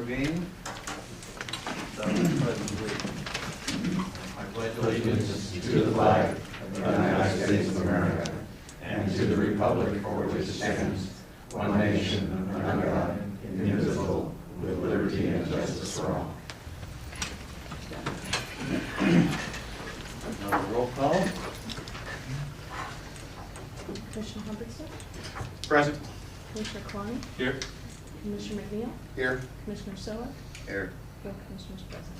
being. Start with the pledge of allegiance. I pledge allegiance to the flag of the United States of America and to the republic for which it stands, one nation, under God, indivisible, with liberty and justice for all. Now the roll call. Commissioner Humberstone? Present. Commissioner Klein? Here. Commissioner McNeil? Here. Commissioner Soa? Here. Both commissioners present.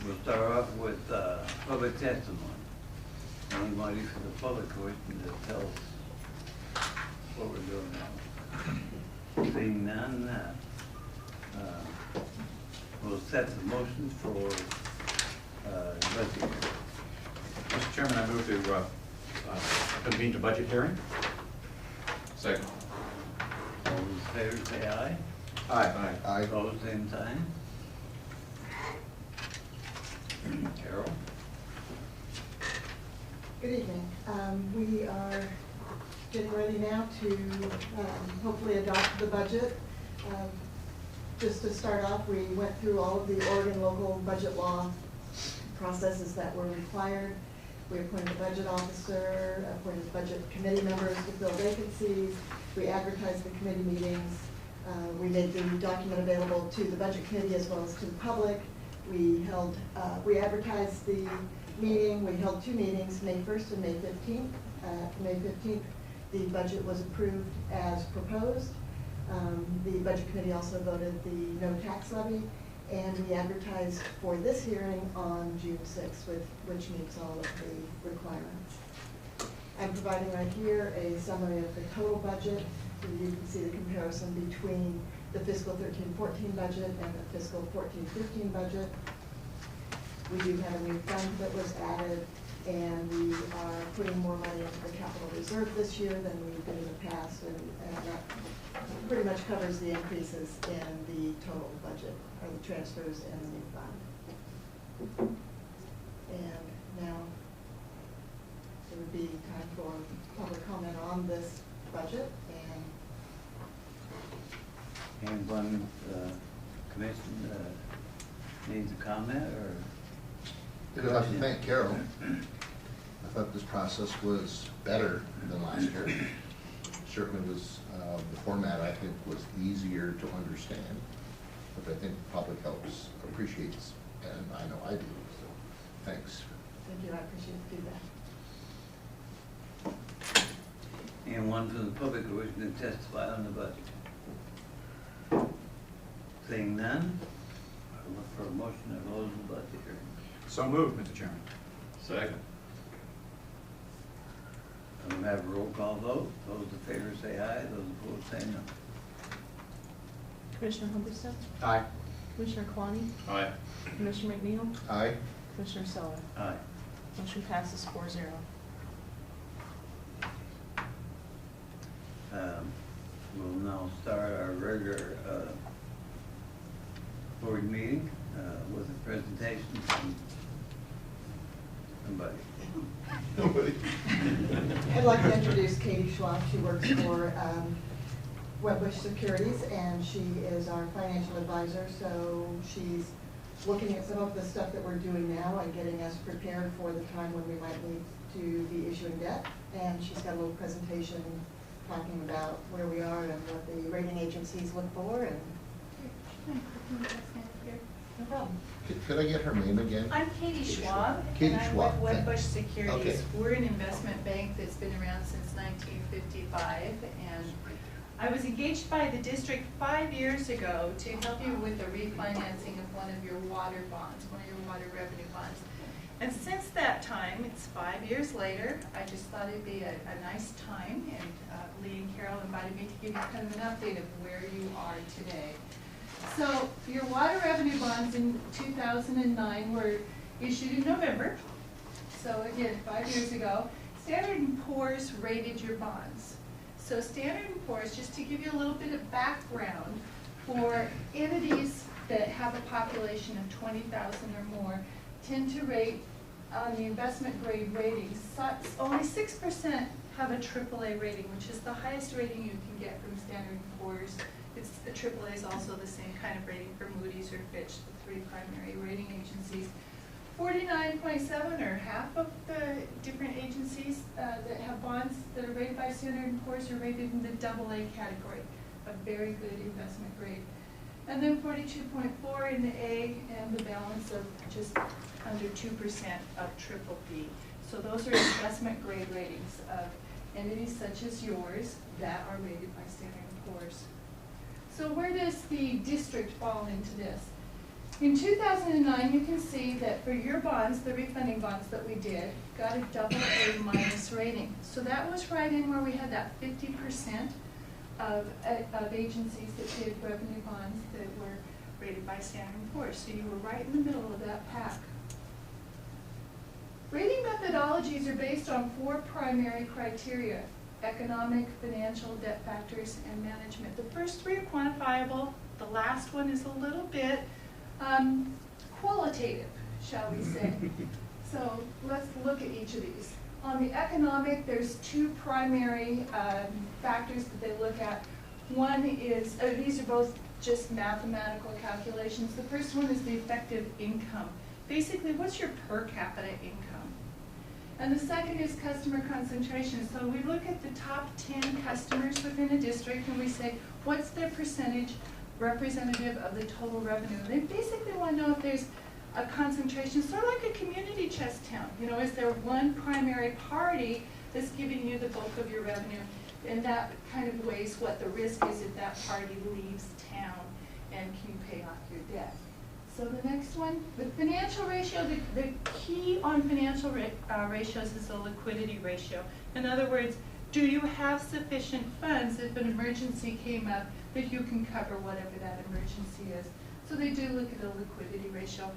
We'll start off with public testimony. Anybody for the public wishing to tell us what we're doing now? Seeing none, we'll set the motion for budget. Mr. Chairman, I move to convene the budget hearing. Second. All those in favor say aye. Aye. Aye. Opposed, same sign. Carol? Good evening. We are getting ready now to hopefully adopt the budget. Just to start off, we went through all of the Oregon local budget law processes that were required. We appointed a budget officer, appointed budget committee members to fill vacancies. We advertised the committee meetings. We made the document available to the budget committee as well as to the public. We advertised the meeting. We held two meetings, May 1st and May 15th. May 15th, the budget was approved as proposed. The budget committee also voted the no tax levy, and we advertised for this hearing on June 6th, which meets all of the requirements. I'm providing right here a summary of the total budget, so you can see the comparison between the fiscal 13-14 budget and the fiscal 14-15 budget. We do have a new fund that was added, and we are putting more money into the capital reserve this year than we did in the past, and that pretty much covers the increases in the total budget, or the transfers and the new fund. And now it would be time for public comment on this budget, and Anyone, commission, needs a comment or? I'd like to thank Carol. I thought this process was better than last year. Certainly was, the format I think was easier to understand, but I think the public appreciates, and I know I do, so thanks. thank you, I appreciate the feedback. Anyone from the public who wishes to testify on the budget? Seeing none, I look for a motion to close the budget hearing. So moved, Mr. Chairman. Second. We'll have a roll call vote. Those in favor say aye, those opposed say no. Commissioner Humberstone? Aye. Commissioner Klein? Aye. Commissioner McNeil? Aye. Commissioner Soa? Aye. Motion passes 4-0. We'll now start our regular board meeting with a presentation from somebody. Nobody. I'd like to introduce Katie Schwab. She works for Webbush Securities, and she is our financial advisor. So she's looking at some of the stuff that we're doing now and getting us prepared for the time when we might need to be issuing debt. And she's got a little presentation talking about where we are and what the rating agencies look for. And no problem. Could I get her name again? I'm Katie Schwab, Katie and I'm Schwab, with thank Webbush you. Securities. Okay. We're an investment bank that's been around since 1955, and I was engaged by the district 5 years ago to help you with the refinancing of one of your water bonds, one of your water revenue bonds. And since that time, it's 5 years later, I just thought it'd be a nice time, and Lee and Carol invited me to give you kind of an update of where you are today. So your water revenue bonds in 2009 were issued in November. So again, 5 years ago. Standard & Poor's rated your bonds. So Standard & Poor's, just to give you a little bit of background, for entities that have a population of 20,000 or more, tend to rate on the investment grade ratings, only 6% have a AAA rating, which is the highest rating you can get from Standard & Poor's. It's, the AAA is also the same kind of rating for Moody's or Fitch, the three primary rating agencies. 49.7, or half of the different agencies that have bonds that are rated by Standard & Poor's are rated in the AA category, a very good investment grade. And then 42.4 in the A, and the balance of just under 2% of BBB. So those are investment grade ratings of entities such as yours that are rated by Standard & Poor's. So where does the district fall into this? In 2009, you can see that for your bonds, the refunding bonds that we did, got a AA minus rating. So that was right in where we had that 50% of agencies that did revenue bonds that were rated by Standard & Poor's. So you were right in the middle of that pack. Rating methodologies are based on 4 primary criteria: economic, financial, debt factors, and management. The first 3 are quantifiable. The last one is a little bit qualitative, shall we say. So let's look at each of these. On the economic, there's 2 primary factors that they look at. One is, these are both just mathematical calculations. The first one is the effective income. Basically, what's your per capita income? And the second is customer concentration. So we look at the top 10 customers within a district and we say, what's their percentage representative of the total revenue? They basically want to know if there's a concentration, sort of like a community chest count. You know, is there one primary party that's giving you the bulk of your revenue? And that kind of weighs what the risk is if that party leaves town, and can you pay off your debt. So the next one, the financial ratio, the key on financial ratios is the liquidity ratio. In other words, do you have sufficient funds if an emergency came up that you can cover whatever that emergency is? So they do look at the liquidity ratio.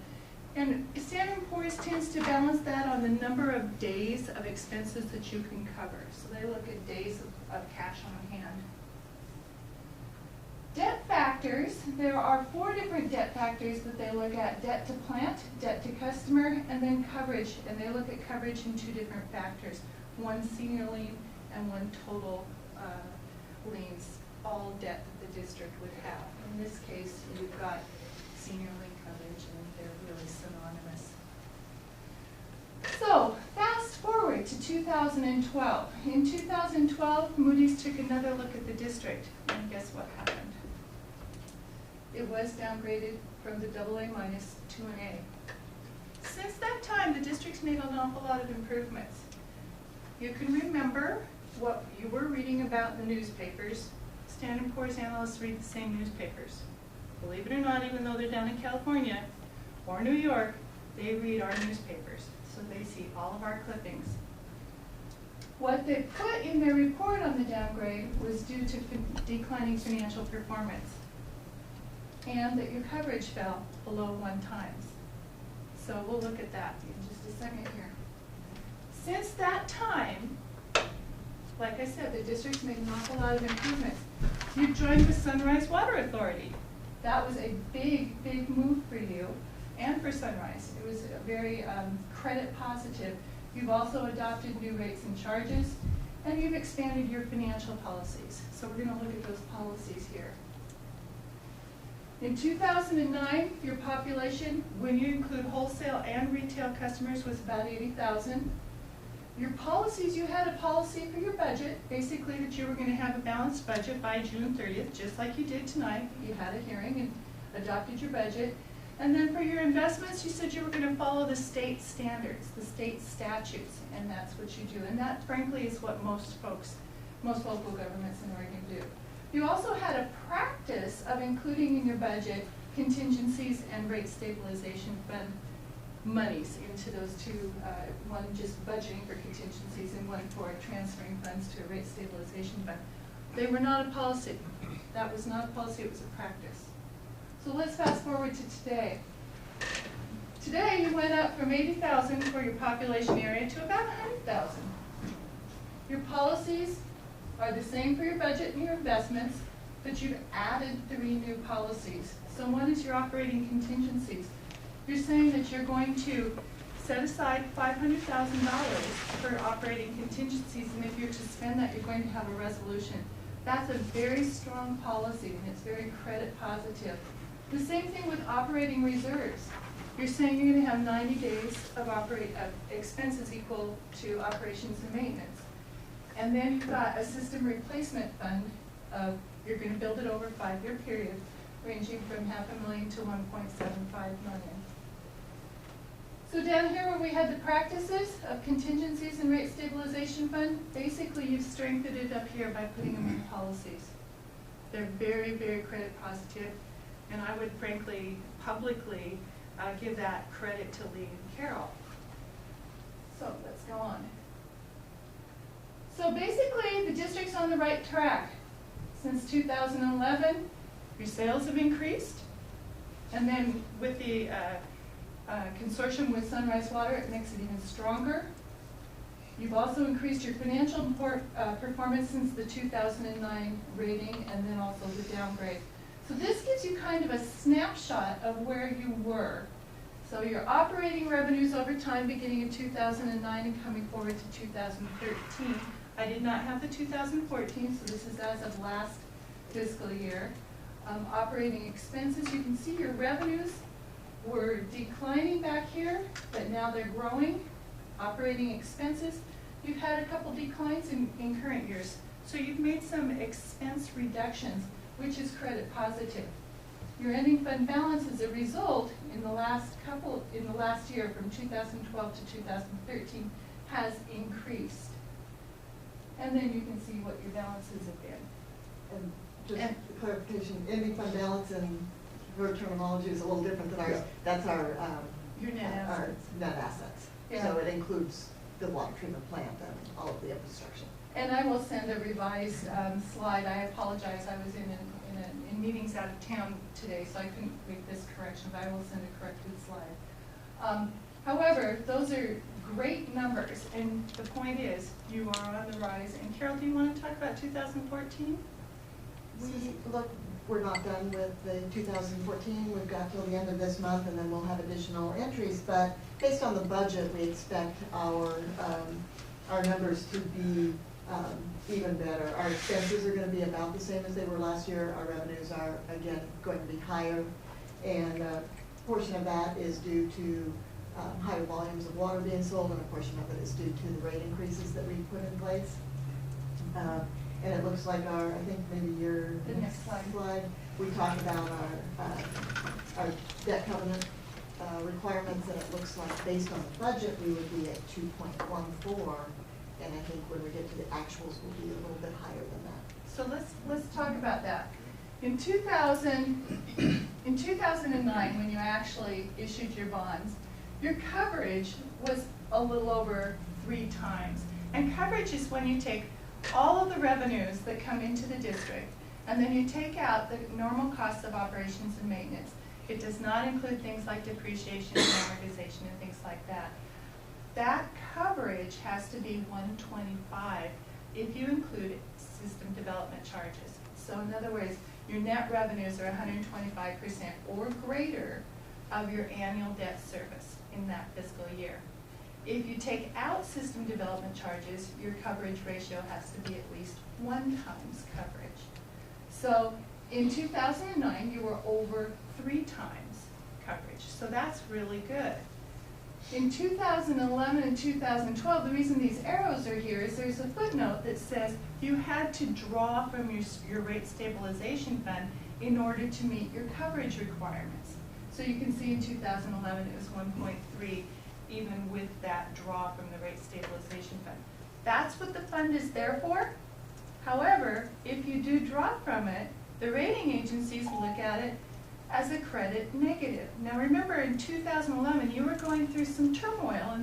And Standard & Poor's tends to balance that on the number of days of expenses that you can cover. So they look at days of cash on hand. Debt factors, there are 4 different debt factors that they look at: debt to plant, debt to customer, and then coverage. And they look at coverage in 2 different factors: one senior lien and one total liens, all debt that the district would have. In this case, you've got senior lien coverage, and they're really synonymous. So, fast forward to 2012. In 2012, Moody's took another look at the district, and guess what happened? It was downgraded from the AA minus to an A. Since that time, the district's made an awful lot of improvements. You can remember what you were reading about in the newspapers. Standard & Poor's analysts read the same newspapers. Believe it or not, even though they're down in California or New York, they read our newspapers, so they see all of our clippings. What they put in their report on the downgrade was due to declining financial performance, and that your coverage fell below 1 times. So we'll look at that in just a second here. Since that time, like I said, the district's made an awful lot of improvements. You joined the Sunrise Water Authority. That was a big, big move for you and for Sunrise. It was a very credit positive. You've also adopted new rates and charges, and you've expanded your financial policies. So we're going to look at those policies here. In 2009, your population, when you include wholesale and retail customers, was about 80,000. Your policies, you had a policy for your budget, basically that you were going to have a balanced budget by June 30th, just like you did tonight. You had a hearing and adopted your budget. And then for your investments, you said you were going to follow the state standards, the state statutes, and that's what you do. And that, frankly, is what most local governments in Oregon do. You also had a practice of including in your budget contingencies and rate stabilization fund monies into those 2, one just budgeting for contingencies and one for transferring funds to a rate stabilization fund. They were not a policy. That was not a policy, it was a practice. So let's fast forward to today. Today you went up from 80,000 for your population area to about 100,000. Your policies are the same for your budget and your investments, but you've added 3 new policies. So one is your operating contingencies. You're saying that you're going to set aside $500,000 for operating contingencies, and if you're to spend that, you're going to have a resolution. That's a very strong policy, and it's very credit positive. The same thing with operating reserves. You're saying you're going to have 90 days of expenses equal to operations and maintenance. And then you've got a system replacement fund of, you're going to build it over a 5-year period, ranging from $500,000 to $1.75 million. So down here where we had the practices of contingencies and rate stabilization fund, basically you've strengthened it up here by putting them in policies. They're very, very credit positive, and I would frankly, publicly, give that credit to Lee and Carol. So let's go on. So basically, the district's on the right track. Since 2011, your sales have increased, and then with the consortium with Sunrise Water, it makes it even stronger. You've also increased your financial performance since the 2009 rating, and then also the downgrade. So this gives you kind of a snapshot of where you were. So your operating revenues over time beginning in 2009 and coming forward to 2013. I did not have the 2014, so this is as of last fiscal year. Operating expenses, you can see your revenues were declining back here, but now they're growing. Operating expenses, you've had a couple declines in current years. So you've made some expense reductions, which is credit positive. Your ending fund balance as a result in the last year from 2012 to 2013 has increased. And then you can see what your balances have been. And just clarification, ending fund balance and your terminology is a little different than ours. Yeah. That's our Your net our assets. net assets. Yeah. So it includes the water treatment plant and all of the infrastructure. And I will send a revised slide. I apologize, I was in meetings out of town today, so I couldn't make this correction, but I will send a corrected slide. However, those are great numbers, and the point is, you are on the rise. And Carol, do you want to talk about 2014? We're not done with the 2014. We've got till the end of this month, and then we'll have additional entries. But based on the budget, we expect our numbers to be even better. Our expenses are going to be about the same as they were last year. Our revenues are, again, going to be higher. And a portion of that is due to higher volumes of water being sold, and a portion of it is due to the rate increases that we put in place. And it looks like I think maybe The next slide. we talk about our debt covenant requirements, and it looks like based on the budget, we would be at 2.14. And I think when we get to the actuals, we'll be a little bit higher than that. So let's talk about that. In 2009, when you actually issued your bonds, your coverage was a little over 3 times. And coverage is when you take all of the revenues that come into the district, and then you take out the normal costs of operations and maintenance. It does not include things like depreciation and amortization and things like that. That coverage has to be 125 if you include system development charges. So in other words, your net revenues are 125% or greater of your annual debt service in that fiscal year. If you take out system development charges, your coverage ratio has to be at least 1 times coverage. So in 2009, you were over 3 times coverage. So that's really good. In 2011 and 2012, the reason these arrows are here is there's a footnote that says you had to draw from your rate stabilization fund in order to meet your coverage requirements. So you can see in 2011 it was 1.3, even with that draw from the rate stabilization fund. That's what the fund is there for. However, if you do draw from it, the rating agencies look at it as a credit negative. Now remember, in 2011, you were going through some turmoil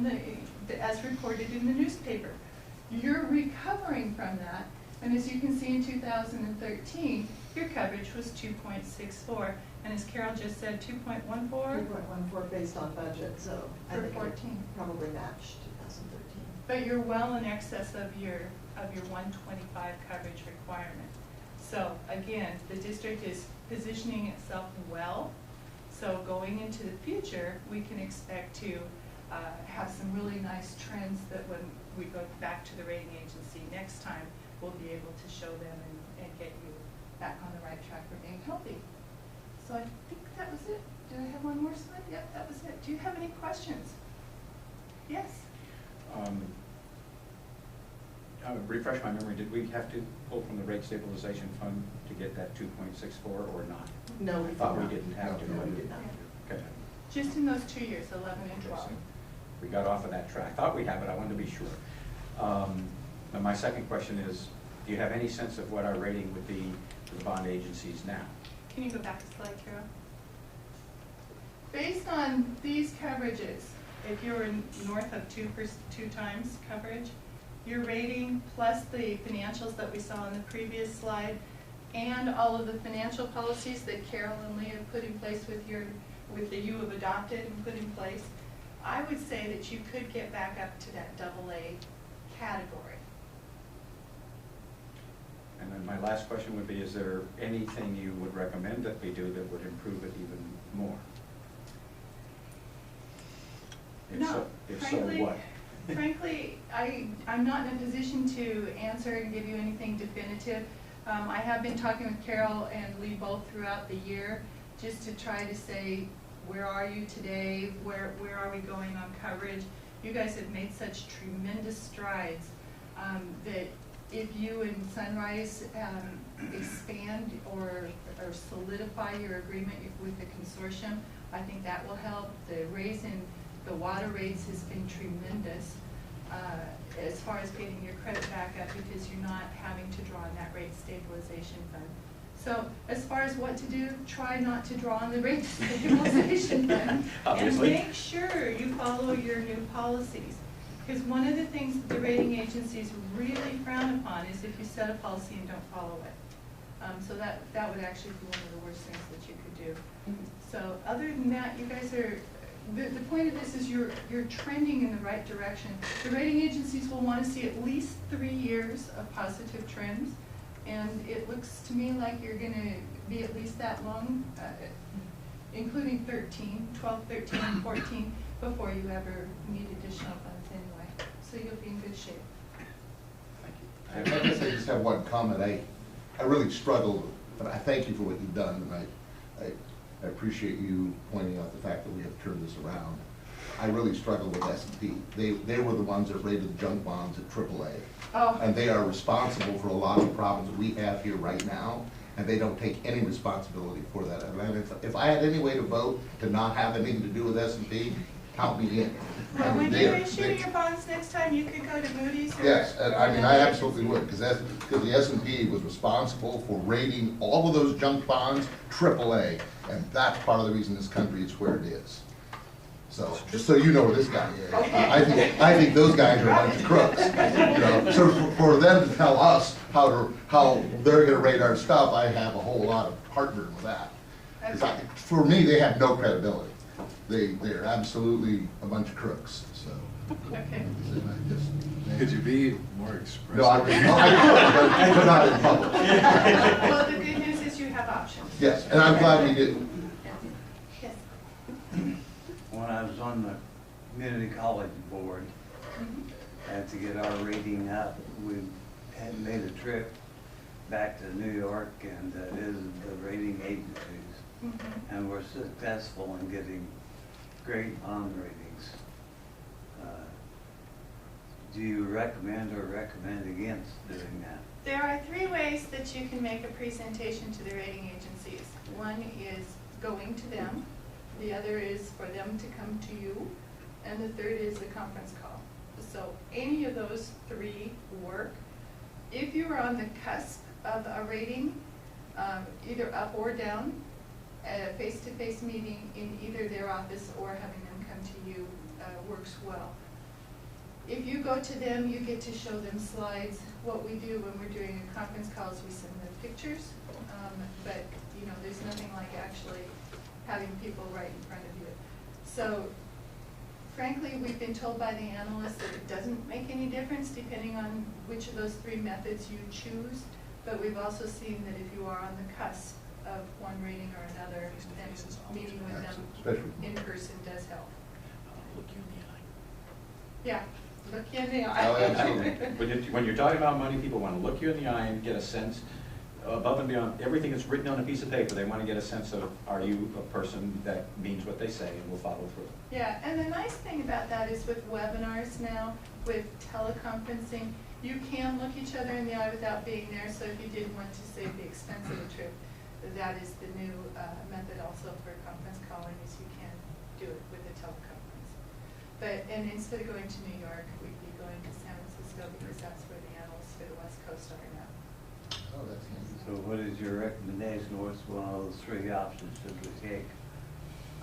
as reported in the newspaper. You're recovering from that, and as you can see in 2013, your coverage was 2.64, and as Carol just said, 2.14? 2.14 based on budget, so I For think 14. it probably matched 2013. But you're well in excess of your 125 coverage requirement. So again, the district is positioning itself well. So going into the future, we can expect to have some really nice trends that when we go back to the rating agency next time, we'll be able to show them and get you back on the right track for being healthy. So I think that was it. Did I have one more slide? Yep, that was it. Do you have any questions? Yes? Refresh my memory, did we have to pull from the rate stabilization fund to get that 2.64 or not? No, we I thought we didn't have to. No, we did not. Okay. Just in those 2 years, 11 and Okay, 12. so we got off of that track. Thought we had, but I wanted to be sure. And my second question is, do you have any sense of what our rating would be for the bond agencies now? Can you go back a slide, Carol? Based on these coverages, if you're in north of 2 times coverage, your rating plus the financials that we saw on the previous slide and all of the financial policies that Carol and Lee have put in place with the you have adopted and put in place, I would say that you could get back up to that AA category. And then my last question would be, is there anything you would recommend that we do that would improve it even more? If so, what? Frankly, I'm not in a position to answer and give you anything definitive. I have been talking with Carol and Lee both throughout the year just to try to say, where are you today? Where are we going on coverage? You guys have made such tremendous strides that if you and Sunrise expand or solidify your agreement with the consortium, I think that will help. The raise in the water rates has been tremendous as far as getting your credit back up because you're not having to draw on that rate stabilization fund. So as far as what to do, try not to draw on the rate stabilization fund. Obviously. And make sure you follow your new policies. Because one of the things that the rating agencies really frown upon is if you set a policy and don't follow it. So that would actually be one of the worst things that you could do. So other than that, you guys are, the point of this is you're trending in the right direction. The rating agencies will want to see at least 3 years of positive trends. And it looks to me like you're going to be at least that long, including 12, 13, and 14, before you ever need additional funds anyway. So you'll be in good shape. Thank you. I guess I just have one comment. I really struggled, but I thank you for what you've done, and I appreciate you pointing out the fact that we have turned this around. I really struggled with S&P. They were the ones that rated the junk bonds at AAA. Oh. And they are responsible for a lot of the problems that we have here right now, and they don't take any responsibility for that. And if I had any way to vote to not have anything to do with S&P, count me in. Well, when you're issuing your bonds next time, you could go to Moody's. Yes, I mean, I absolutely would, because the S&P was responsible for rating all of those junk bonds AAA, and that's part of the reason this country is where it is. So, just so you know where this guy is, I think those guys are a bunch of crooks. You know, so for them to tell us how they're going to rate our stuff, I have a whole lot of heartburn with that. 'Cause for me, they have no credibility. They're absolutely a bunch of crooks. So. Okay. Could you be more expressive? No, I could, but not in public. Well, the good news is you have options. Yes, and I'm glad we did. Yes. When I was on the community college board, and to get our rating up, we had made a trip back to New York and visited the rating agencies, and were successful in getting great bond ratings. Do you recommend or recommend against doing that? There are 3 ways that you can make a presentation to the rating agencies. One is going to them, the other is for them to come to you, and the third is a conference call. So any of those 3 work. If you are on the cusp of a rating, either up or down, a face-to-face meeting in either their office or having them come to you works well. If you go to them, you get to show them slides. What we do when we're doing a conference call is we send them pictures, but you know, there's nothing like actually having people right in front of you. So frankly, we've been told by the analysts that it doesn't make any difference depending on which of those 3 methods you choose, but we've also seen that if you are on the cusp of one rating or another, then meeting with them in person does help. Yeah, look you in the Oh, eye. absolutely. When you're talking about money, people want to look you in the eye and get a sense, above and beyond everything that's written on a piece of paper, they want to get a sense of, are you a person that means what they say and will follow through? Yeah, and the nice thing about that is with webinars now, with teleconferencing, you can look each other in the eye without being there, so if you did want to save the expense of a trip, that is the new method also for conference calling, is you can do it with a teleconference. But, and instead of going to New York, we'd be going to San Francisco because that's where the analysts for the West Coast are now. Oh, that's handy. So what is your recommendation? What's one of those three options should we take?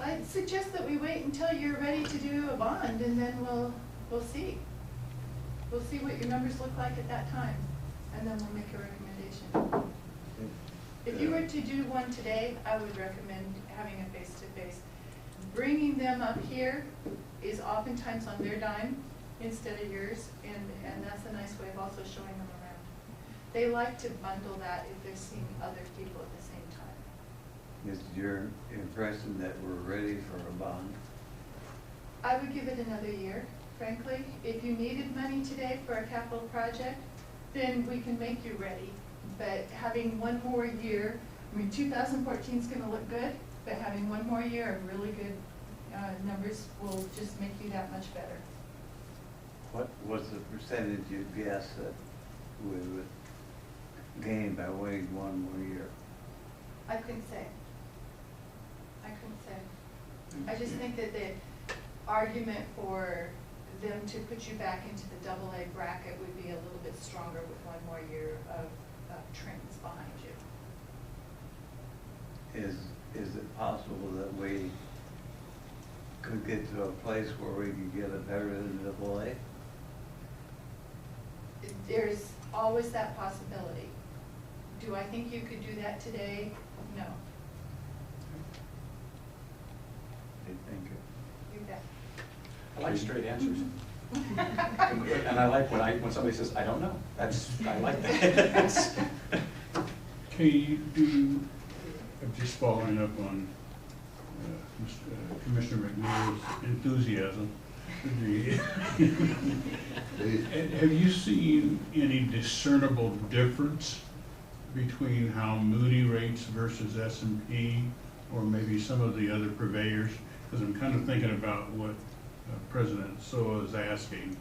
I'd suggest that we wait until you're ready to do a bond, and then we'll see. We'll see what your numbers look like at that time, and then we'll make a recommendation. If you were to do one today, I would recommend having a face-to-face. Bringing them up here is oftentimes on their dime instead of yours, and that's a nice way of also showing them around. They like to bundle that if they're seeing other people at the same time. Is your impression that we're ready for a bond? I would give it another year, frankly. If you needed money today for a capital project, then we can make you ready. But having one more year, I mean, 2014 is going to look good, but having one more year of really good numbers will just make you that much better. What was the percentage you guess that we would gain by waiting one more year? I couldn't say. I couldn't say. I just think that the argument for them to put you back into the AA bracket would be a little bit stronger with one more year of trends behind you. Is it possible that we could get to a place where we could get a better than AA? There's always that possibility. Do I think you could do that today? No. You bet. I like straight answers. And I like when somebody says, I don't know. I like that. Okay, I'm just following up on Commissioner McNeil's enthusiasm. Have you seen any discernible difference between how Moody rates versus S&P, or maybe some of the other purveyors? Because I'm kind of thinking about what President Soa is asking.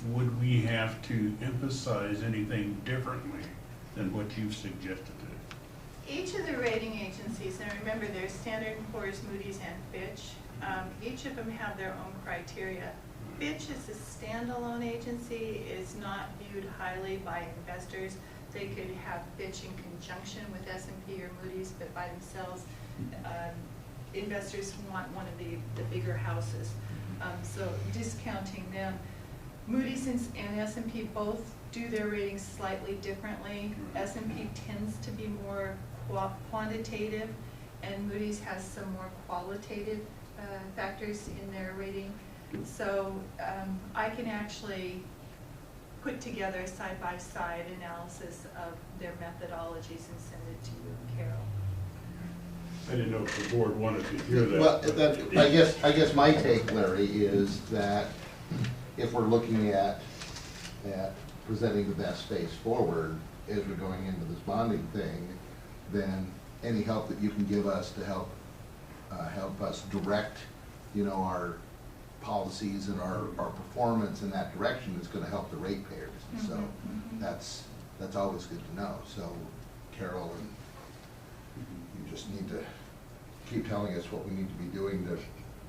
Would we have to emphasize anything differently than what you've suggested? Each of the rating agencies, and remember there's Standard & Poor's, Moody's, and Fitch, each of them have their own criteria. Fitch is a standalone agency, is not viewed highly by investors. They could have Fitch in conjunction with S&P or Moody's, but by themselves, investors want one of the bigger houses. So discounting them. Moody's and S&P both do their ratings slightly differently. S&P tends to be more quantitative, and Moody's has some more qualitative factors in their rating. So I can actually put together a side-by-side analysis of their methodologies and send it to you and Carol. I didn't know if the board wanted to hear that. Well, I guess my take, Larry, is that if we're looking at presenting the best face forward as we're going into this bonding thing, then any help that you can give us to help us direct, our policies and our performance in that direction is going to help the ratepayers. And so that's always good to know. So Carol, and you just need to keep telling us what we need to be doing to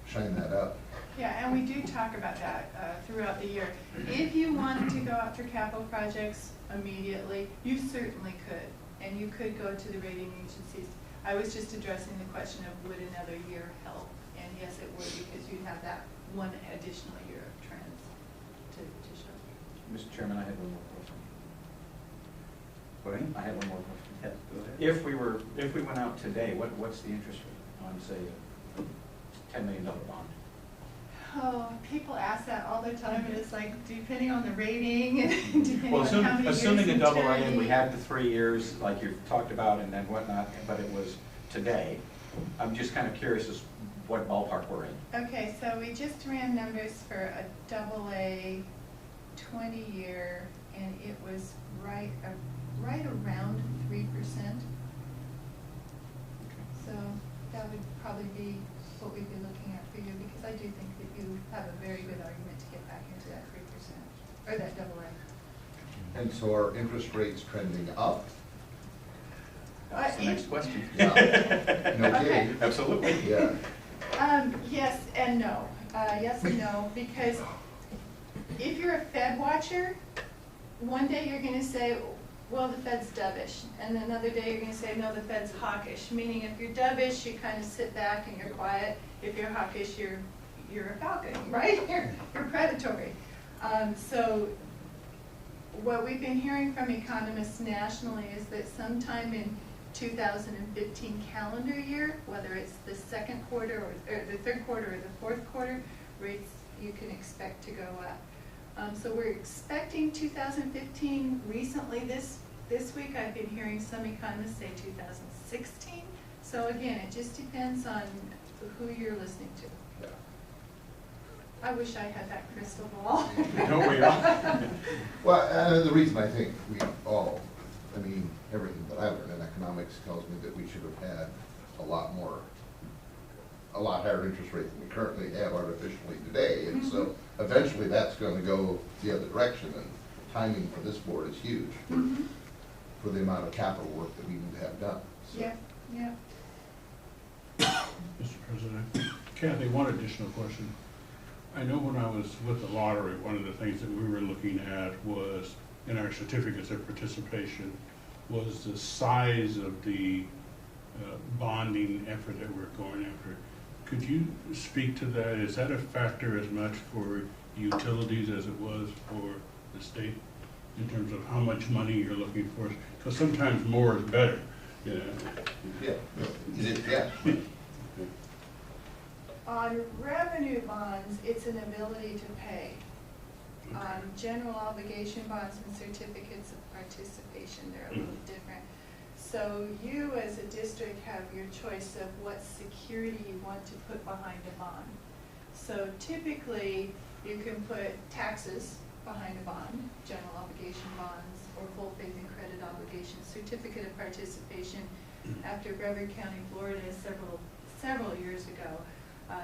shine that up. Yeah, and we do talk about that throughout the year. If you wanted to go after capital projects immediately, you certainly could. And you could go to the rating agencies. I was just addressing the question of would another year help? And yes, it would, because you'd have that one additional year of trends to show. Mr. Chairman, I had one more question. Pardon? I had one more question. Yes, go ahead. If we went out today, what's the interest rate on, say, a $10 million bond? Oh, people ask that all the time, and it's like, depending on the rating, and depending Well, on how many years assuming a double A, and we maturity. had the 3 years, like you've talked about, and then whatnot, but it was today, I'm just kind of curious as what ballpark we're in. Okay, so we just ran numbers for a AA 20-year, and it was right around 3%. So that would probably be what we'd be looking at for you, because I do think that you have a very good argument to get back into that 3%, or that AA. And so are interest rates trending up? That's the next question. Yeah. No Okay. kidding. Absolutely. Yeah. Yes and no. Yes and no, because if you're a Fed watcher, one day you're going to say, well, the Fed's dovish, and another day you're going to say, no, the Fed's hawkish. Meaning, if you're dovish, you kind of sit back and you're quiet. If you're hawkish, you're a falcon, right? You're predatory. So what we've been hearing from economists nationally is that sometime in 2015 calendar year, whether it's the second quarter or the third quarter or the fourth quarter, rates you can expect to go up. So we're expecting 2015. Recently, this week, I've been hearing some economists say 2016. So again, it just depends on who you're listening to. Yeah. I wish I had that crystal ball. Don't we all? Well, the reason I think we all, I mean, everything that I learned in economics tells me that we should have had a lot higher interest rate than we currently have artificially today. And so eventually that's going to go the other direction, and timing for this board is huge for the amount of capital work that we need to have done. So. Yeah, yeah. Mr. President, Kathy, one additional question. I know when I was with the lottery, one of the things that we were looking at was, in our certificates of participation, was the size of the bonding effort that we're going after. Could you speak to that? Is that a factor as much for utilities as it was for the state in terms of how much money you're looking for? Because sometimes more is better. Yeah. Yeah. Yeah. On revenue bonds, it's an ability to pay. On general obligation bonds and certificates of participation, they're a little different. So you as a district have your choice of what security you want to put behind a bond. So typically, you can put taxes behind a bond, general obligation bonds, or full faith and credit obligations, certificate of participation. After Brevard County, Florida, several years ago,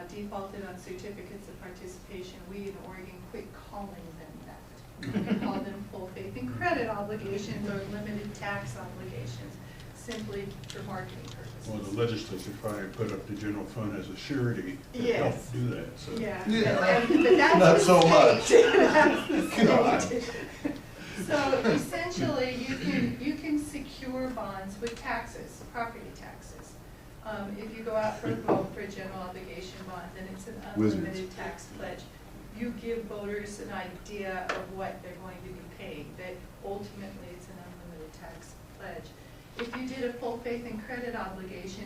defaulted on certificates of participation, we in Oregon quit calling them that. We call them full faith and credit obligations or limited tax obligations, simply for marketing purposes. Well, the legislature finally put up the general fund as a surety to help Yes. do that. So. Yeah, Yeah. but that's Not the so much. state. That's the Come on. state. So essentially, you can secure bonds with taxes, property taxes. If you go out for a vote for a general obligation bond, then it's an unlimited tax pledge. You give voters an idea of what they're going to be paying, that ultimately it's an unlimited tax pledge. If you did a full faith and credit obligation,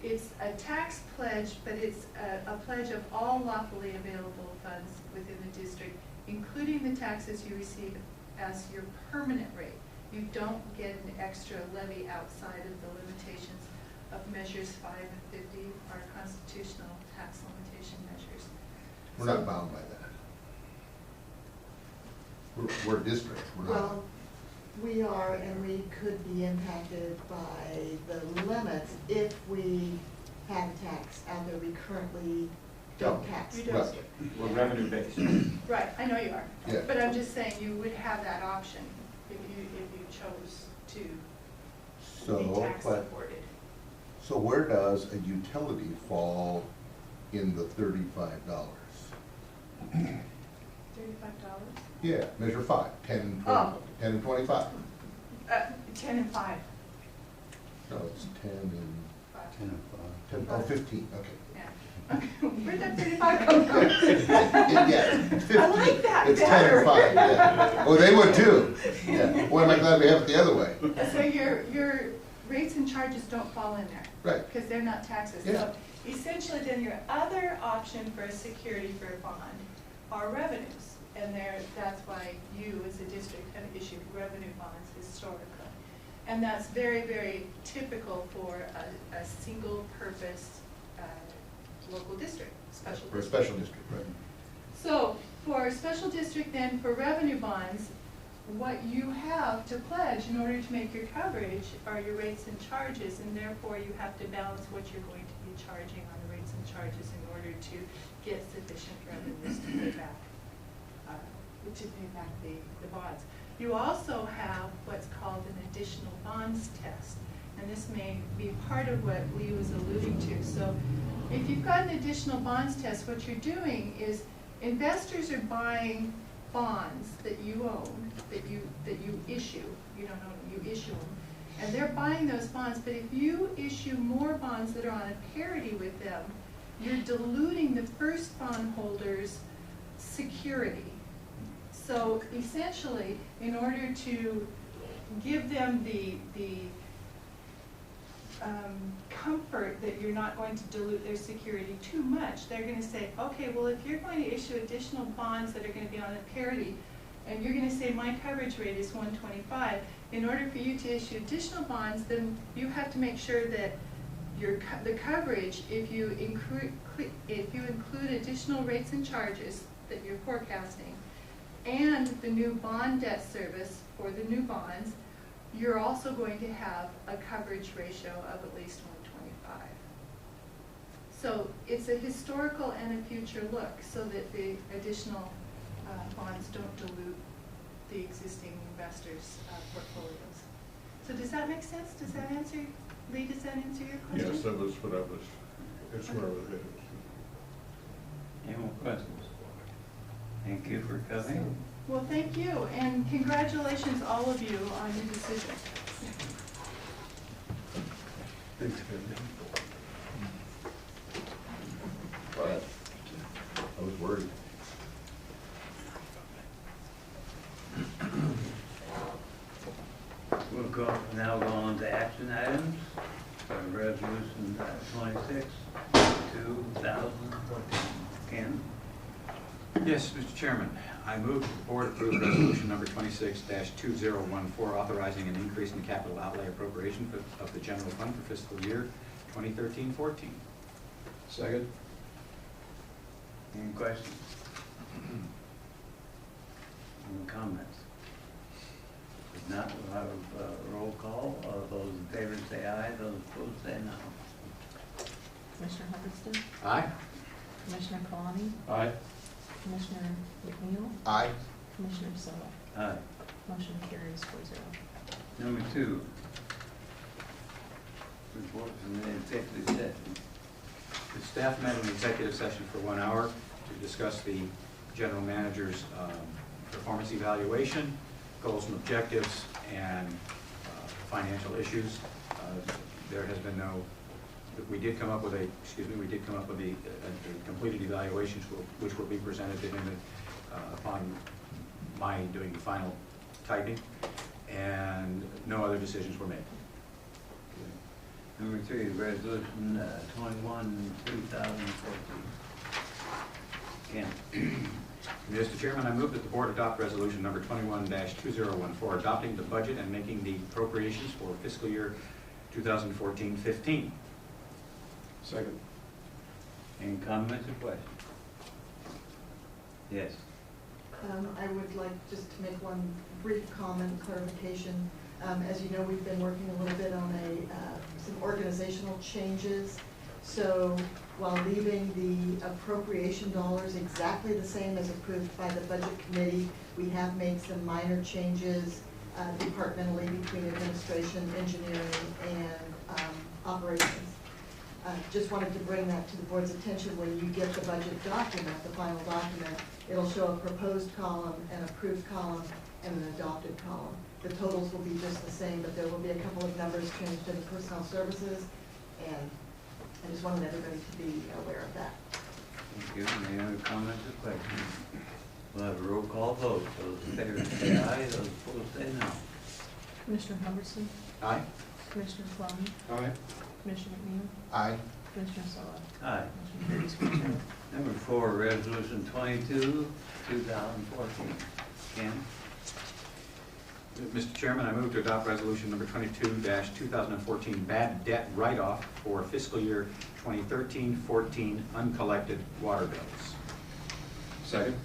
it's a tax pledge, but it's a pledge of all lawfully available funds within the district, including the taxes you receive as your permanent rate. You don't get an extra levy outside of the limitations of measures 5 and 50, our constitutional tax limitation measures. We're not bound by that. We're a district, we're not. Well, we are, and we could be impacted by the limits if we have a tax out there we currently don't tax. You don't. Right. We're revenue based. Right, I know you are. Yeah. But I'm just saying you would have that option if you chose to be tax supported. So where does a utility fall in the $35? $35? Yeah, measure 5, 10 and 20, Oh. 10 and 25. 10 and 5. No, it's 10 and, 10 10, 15, okay. Yeah. Where'd that 35 come from? Yeah, 15. I like that It's better. 10 and 5, yeah. Oh, they would too. Yeah. Boy, am I glad we have it the other way. So your rates and charges don't fall in there. Right. Because they're not taxes. Yeah. So essentially then your other option for a security for a bond are revenues. And that's why you as a district have issued revenue bonds historically. And that's very, very typical for a single purpose local district, special For a district. special district, right? So for a special district then, for revenue bonds, what you have to pledge in order to make your coverage are your rates and charges, and therefore you have to balance what you're going to be charging on the rates and charges in order to get sufficient revenues to pay back, the bonds. You also have what's called an additional bonds test, and this may be part of what Lee was alluding to. So if you've got an additional bonds test, what you're doing is investors are buying bonds that you own, that you issue. You don't own them, you issue them. And they're buying those bonds, but if you issue more bonds that are on a parity with them, you're diluting the first bondholder's security. So essentially, in order to give them the comfort that you're not going to dilute their security too much, they're going to say, okay, well, if you're going to issue additional bonds that are going to be on a parity, and you're going to say my coverage rate is 125, in order for you to issue additional bonds, then you have to make sure that the coverage, if you include additional rates and charges that you're forecasting, and the new bond debt service for the new bonds, you're also going to have a coverage ratio of at least 125. So it's a historical and a future look so that the additional bonds don't dilute the existing investors' portfolios. So does that make sense? Does that answer, Lee, does that answer your question? Yes, that was what I was, that's where I was headed. Any more questions? Thank you for coming. Well, thank you, and congratulations, all of you, on your decision. Thanks, But I was worried. We'll now go on to action items for resolution 26, 2014. Ken? Yes, Mr. Chairman, I move that the board approve resolution number 26-2014, authorizing an increase in capital outlay appropriation of the general fund for fiscal year 2013-14. Second? Any questions? Any comments? If not, we'll have a roll call. Those in favor say aye, those opposed say no. Commissioner Hubbardston? Aye. Commissioner Kalani? Aye. Commissioner McNeil? Aye. Commissioner Sella? Aye. Motion carries 4-0. Number 2. Report from the executive session. The staff met in executive session for 1 hour to discuss the general manager's performance evaluation, goals and objectives, and financial issues. There has been no, we did come up with a completed evaluation which will be presented to him upon my doing the final typing, and no other decisions were made. Number 3, resolution 21, 2014. Ken? Mr. Chairman, I move that the board adopt resolution number 21-2014, adopting the budget and making the appropriations for fiscal year 2014-15. Second? Any comments or questions? Yes. I would like just to make one brief comment, clarification. As you know, we've been working a little bit on some organizational changes. So while leaving the appropriation dollars exactly the same as approved by the budget committee, we have made some minor changes departmentally between administration, engineering, and operations. Just wanted to bring that to the board's attention. When you get the budget document, the final document, it'll show a proposed column, an approved column, and an adopted column. The totals will be just the same, but there will be a couple of numbers changed in the personnel services, and I just wanted everybody to be aware of that. Thank you. Any other comments or questions? We'll have a roll call vote. Those in favor say aye, those opposed say no. Commissioner Hubbardston? Aye. Commissioner Kalani? Aye. Commissioner McNeil? Aye. Commissioner Sella? Aye. Motion carries 4-0. Number 4, resolution 22, 2014. Ken? Mr. Chairman, I move to adopt resolution number 22-2014, bad debt write-off for fiscal year 2013-14 uncollected water bills. Second?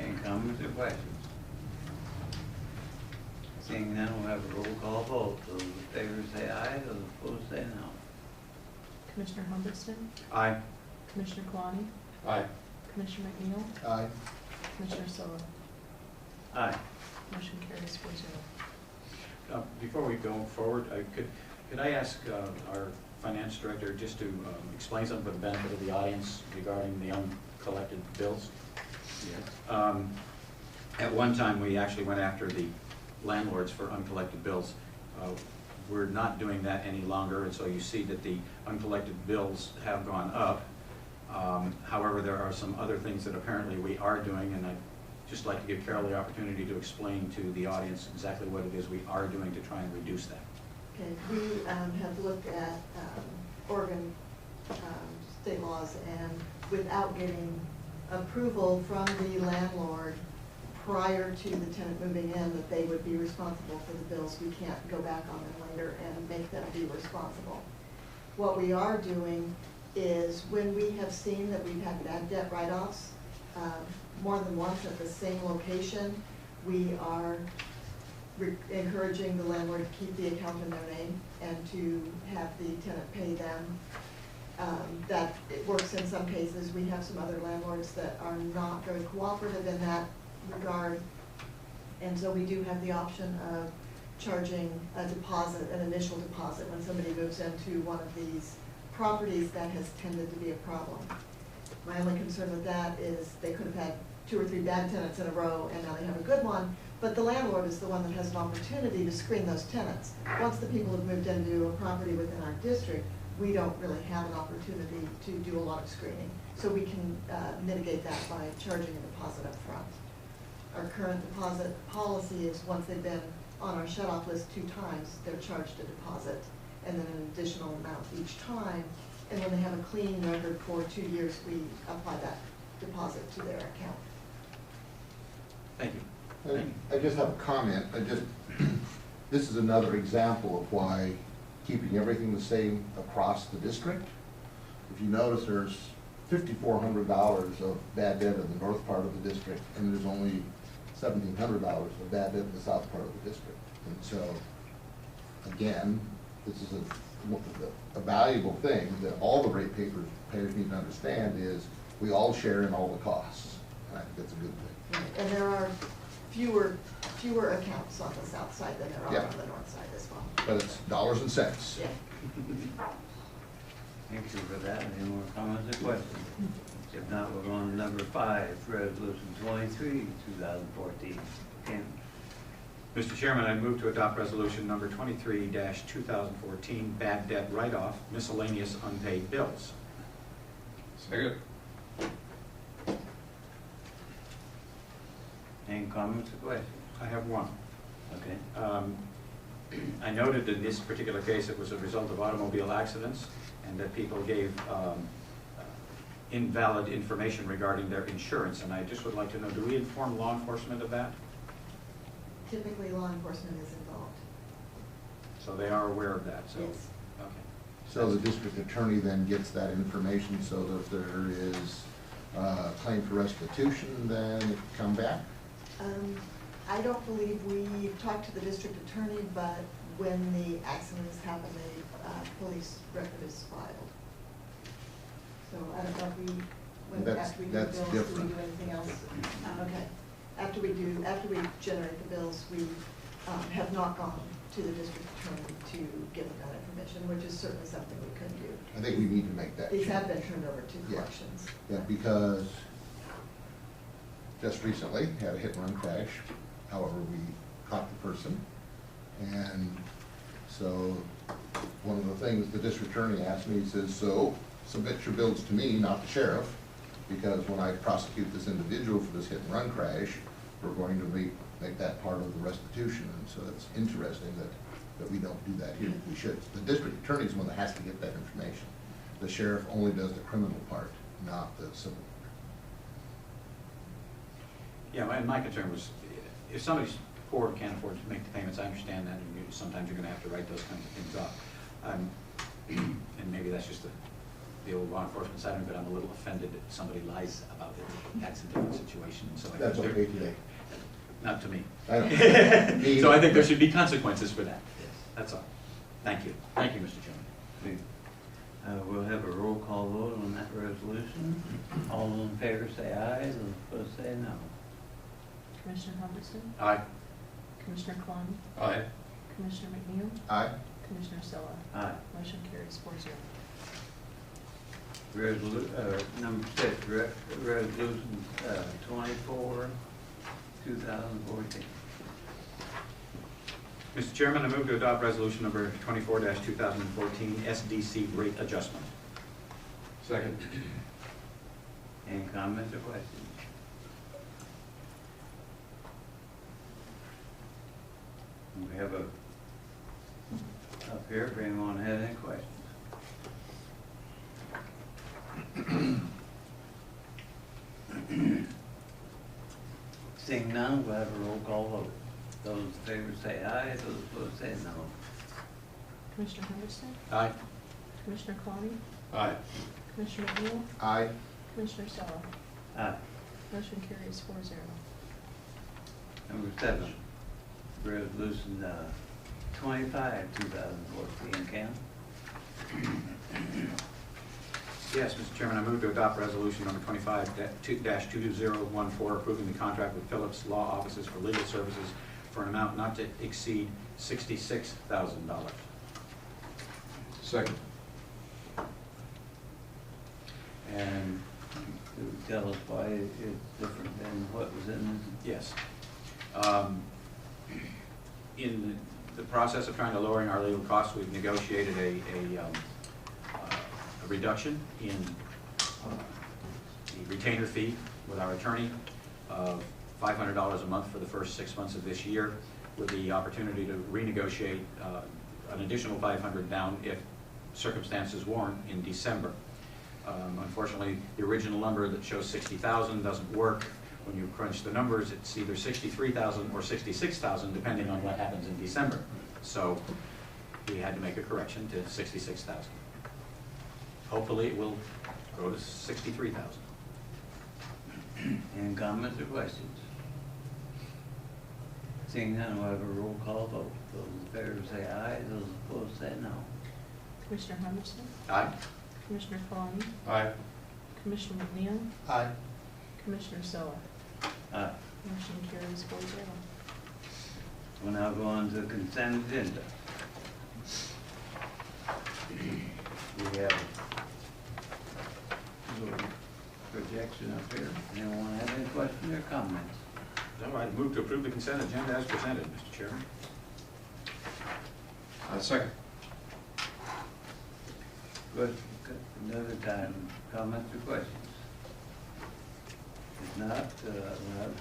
Any comments or questions? Seeing none, we'll have a roll call vote. Those in favor say aye, those opposed say no. Commissioner Humberstone, Aye. Commissioner Kwani, Aye. Commissioner McNeil, Aye. Commissioner Sola. Aye. Motion carries 4-0. Before we go forward, could I ask our finance director just to explain something for the benefit of the audience regarding the uncollected bills? Yes. At one time, we actually went after the landlords for uncollected bills. We're not doing that any longer, and so you see that the uncollected bills have gone up. However, there are some other things that apparently we are doing, and I'd just like to give Carol the opportunity to explain to the audience exactly what it is we are doing to try and reduce that. Okay, we have looked at Oregon state laws, and without getting approval from the landlord prior to the tenant moving in, that they would be responsible for the bills. We can't go back on them later and make them be responsible. What we are doing is when we have seen that we've had bad debt write-offs more than once at the same location, we are encouraging the landlord to keep the account in their name and to have the tenant pay them. That it works in some cases. We have some other landlords that are not very cooperative in that regard. And so we do have the option of charging a deposit, an initial deposit, when somebody moves into one of these properties that has tended to be a problem. My only concern with that is they could have had 2 or 3 bad tenants in a row and now they have a good one, but the landlord is the one that has an opportunity to screen those tenants. Once the people have moved into a property within our district, we don't really have an opportunity to do a lot of screening. So we can mitigate that by charging a deposit up front. Our current deposit policy is once they've been on our shut-off list 2 times, they're charged a deposit and then an additional amount each time. And when they have a clean record for 2 years, we apply that deposit to their account. Thank you. I just have a comment. This is another example of why keeping everything the same across the district. If you notice, there's $5,400 of bad debt in the north part of the district, and there's only $1,700 of bad debt in the south part of the district. And so, again, this is a valuable thing that all the ratepayers need to understand is we all share in all the costs. And I think that's a good thing. Right. And there are fewer accounts on the south side than there are on the north side as well. But it's dollars and cents. Yeah. Thank you for that. Any more comments or questions? If not, we're on to number 5, resolution 23, 2014. Ken? Mr. Chairman, I move to adopt resolution number 23-2014, bad debt write-off, miscellaneous unpaid bills. Second? Any comments or questions? I have one. Okay. I noted in this particular case it was a result of automobile accidents and that people gave invalid information regarding their insurance, and I just would like to know, do we inform law enforcement of that? Typically, law enforcement is involved. So they are aware of that, so? Yes. Okay. So the district attorney then gets that information so that if there is a claim for restitution, then it can come back? I don't believe we've talked to the district attorney, but when the accidents happen, the police record is filed. So I don't know if after we do That's bills, do we different. do anything else? Okay. After we generate the bills, we have not gone to the district attorney to give them that information, which is certainly something we could do. I think we need to make that These change. have been turned over to Yeah. collections. Yeah, because just recently had a hit and run crash. However, we caught the person. And so one of the things the district attorney asked me, he says, so submit your bills to me, not the sheriff, because when I prosecute this individual for this hit and run crash, we're going to make that part of the restitution. And so it's interesting that we don't do that here. We should. The district attorney is the one that has to get that information. The sheriff only does the criminal part, not the civil part. Yeah, and my concern was, if somebody's poor and can't afford to make the payments, I understand that, and sometimes you're gonna have to write those kinds of things up. And maybe that's just the old law enforcement side of it, but I'm a little offended that somebody lies about it. That's a different situation, so I That's think okay today. not to me. I know. So I think there should be consequences for that. That's all. Thank you. Thank you, Mr. Chairman. We'll have a roll call vote on that resolution. All those in favor say aye, those opposed say no. Commissioner Humberson? Aye. Commissioner Kalani? Aye. Commissioner McNeil? Aye. Commissioner Sola? Aye. Motion carries 4-0. Number 6, resolution 24, 2014. Mr. Chairman, I move to adopt resolution number 24-2014 SDC rate adjustment. Second. Any comments or questions? We have up here if anyone has any questions. Seeing none, we'll have a roll call vote. Those in favor say aye, those opposed say no. Commissioner Henderson? Aye. Commissioner Kalani? Aye. Commissioner McNeil? Aye. Commissioner Sola? Aye. Motion carries 4-0. Number 7, resolution 25, 2014, Ken. Yes, Mr. Chairman, I move to adopt resolution number 25-22014, approving the contract with Phillips Law Offices for legal services for an amount not to exceed $66,000. Second. And tell us why it's different than what was in Yes. In the process of trying to lowering our legal costs, we've negotiated a reduction in the retainer fee with our attorney of $500 a month for the first 6 months of this year, with the opportunity to renegotiate an additional $500 down if circumstances warrant in December. Unfortunately, the original number that shows $60,000 doesn't work. When you crunch the numbers, it's either $63,000 or $66,000, depending on what happens in December. So we had to make a correction to $66,000. Hopefully, it will grow to $63,000. Any comments or questions? Seeing none, we'll have a roll call vote. Those in favor say aye, those opposed say no. Commissioner Henderson? Aye. Commissioner Kalani? Aye. Commissioner McNeil? Aye. Commissioner Sola? Aye. Motion carries 4-0. We'll now go on to the consent agenda. We have a little projection up here. Anyone have any questions or comments? All right, move to approve the consent agenda as presented, Mr. Chairman. Second. Good. Another time, comments or questions? If not, we'll have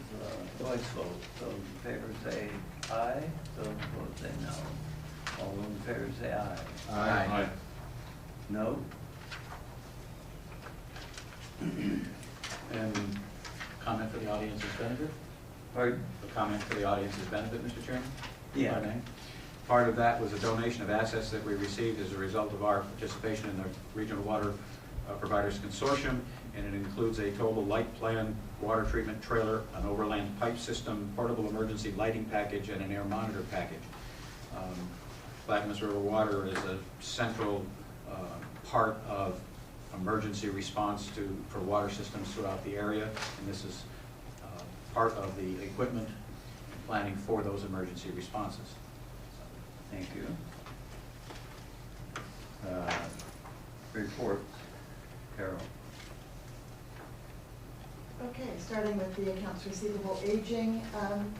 voice vote. Those in favor say aye, those opposed say no. All those in favor say aye. Aye. No? And comment for the audience's benefit? Pardon? A comment for the audience's benefit, Mr. Chairman? Yeah. If I may. Part of that was a donation of assets that we received as a result of our participation in the Regional Water Providers Consortium, and it includes a total light plan, water treatment trailer, an overland pipe system, portable emergency lighting package, and an air monitor package. Clackamas River Water is a central part of emergency response for water systems throughout the area, and this is part of the equipment and planning for those emergency responses. Thank you. Report, Carol. Okay, starting with the accounts receivable aging,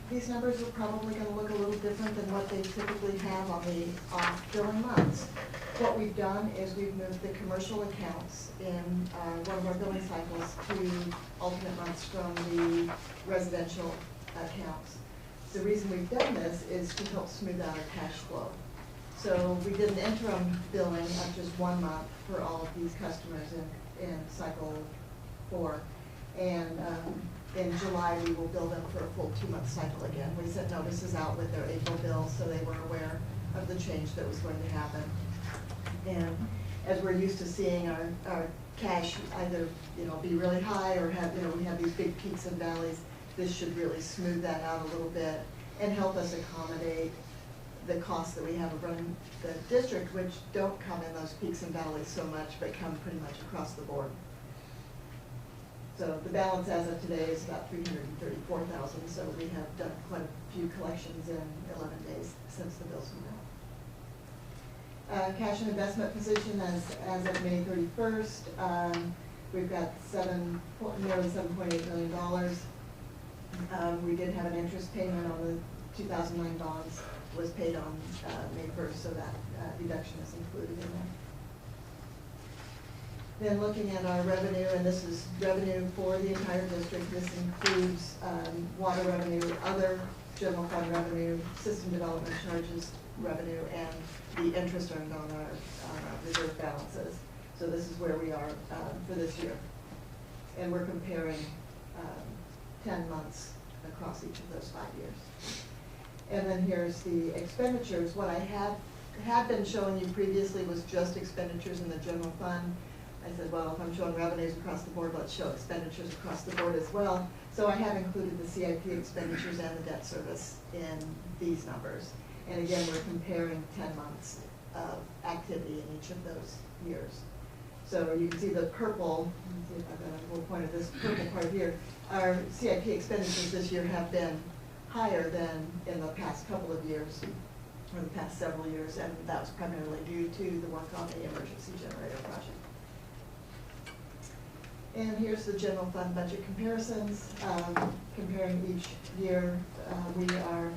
these numbers are probably going to look a little different than what they typically have on the off-billing months. What we've done is we've moved the commercial accounts in one of our billing cycles to alternate months from the residential accounts. The reason we've done this is to help smooth out our cash flow. So we did an interim billing of just 1 month for all of these customers in cycle 4. And in July, we will bill them for a full 2-month cycle again. We sent notices out with their April bill, so they were aware of the change that was going to happen. And as we're used to seeing our cash either, be really high or have, we have these big peaks and valleys, this should really smooth that out a little bit and help us accommodate the costs that we have of running the district, which don't come in those peaks and valleys so much, but come pretty much across the board. So the balance as of today is about $334,000, so we have done quite a few collections in 11 days since the bills went out. Cash and investment position as of May 31st, we've got nearly $7.8 million. We did have an interest payment on the 2009 bonds, was paid on May 1st, so that deduction is included in there. Then looking at our revenue, and this is revenue for the entire district. This includes water revenue, other general fund revenue, system development charges revenue, and the interest earned on our reserve balances. So this is where we are for this year. And we're comparing 10 months across each of those 5 years. And then here's the expenditures. What I had been showing you previously was just expenditures in the general fund. I said, well, if I'm showing revenues across the board, let's show expenditures across the board as well. So I have included the CIP expenditures and the debt service in these numbers. And again, we're comparing 10 months of activity in each of those years. So you can see the purple, let me see if I've got a little point of this purple part here. Our CIP expenditures this year have been higher than in the past couple of years, or the past several years, and that was primarily due to the work on the emergency generator project. And here's the general fund budget comparisons. Comparing each year, we are